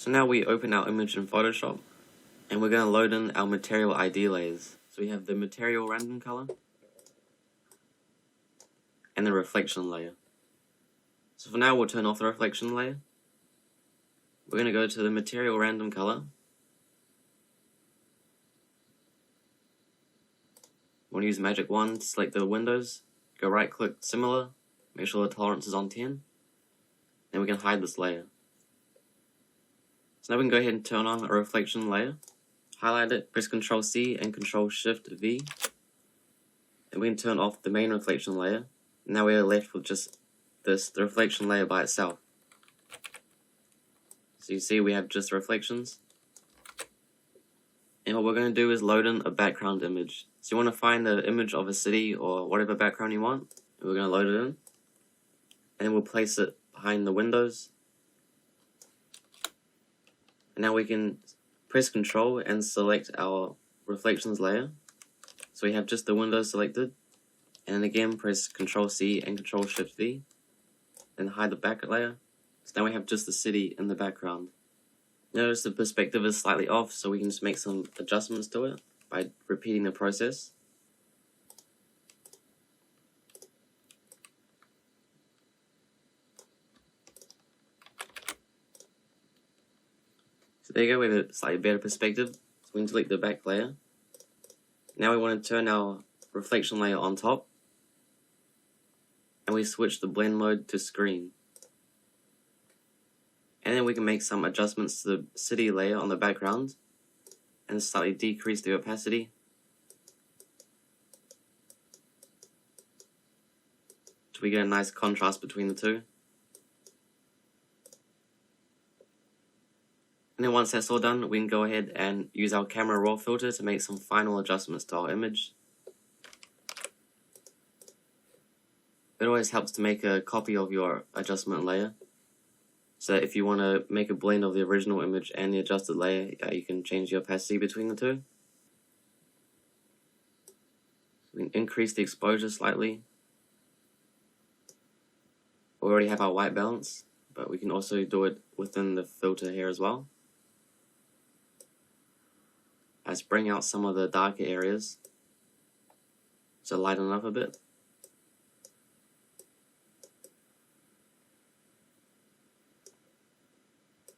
So now we open our image in Photoshop, and we're going to load in our material ID layers. So we have the material random color, and the reflection layer. So for now we'll turn off the reflection layer. We're going to go to the material random color. We'll use magic wand to select the windows, go right click similar, make sure the tolerance is on 10, then we can hide this layer. So now we can go ahead and turn on a reflection layer, highlight it, press Ctrl C and Ctrl Shift V, and we can turn off the main reflection layer. Now we are left with just the reflection layer by itself. So you see we have just reflections. And what we're going to do is load in a background image. So you want to find the image of a city or whatever background you want. And we're going to load it in. And we'll place it behind the windows. And now we can press Ctrl and select our reflections layer. So we have just the windows selected. And then again press Ctrl C and Ctrl Shift V. And hide the back layer. So now we have just the city in the background. Notice the perspective is slightly off, so we can just make some adjustments to it by repeating the process. So there you go, we have a slightly better perspective. So we can delete the back layer. Now we want to turn our reflection layer on top. And we switch the blend mode to screen. And then we can make some adjustments to the city layer on the background and slightly decrease the opacity. So we get a nice contrast between the two. And then once that's all done, we can go ahead and use our camera raw filter to make some final adjustments to our image. It always helps to make a copy of your adjustment layer. So if you want to make a blend of the original image and the adjusted layer, you can change the opacity between the two. We can increase the exposure slightly. We already have our white balance, but we can also do it within the filter here as well. Let's bring out some of the darker areas, so lighten up a bit.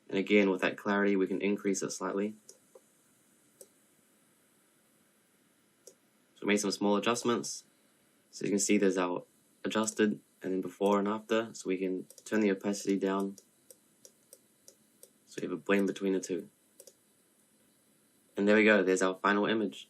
And again, with that clarity, we can increase it slightly. So we made some small adjustments. So you can see there's our adjusted and then before and after. So we can turn the opacity down. So we have a blend between the two. And there we go, there's our final image.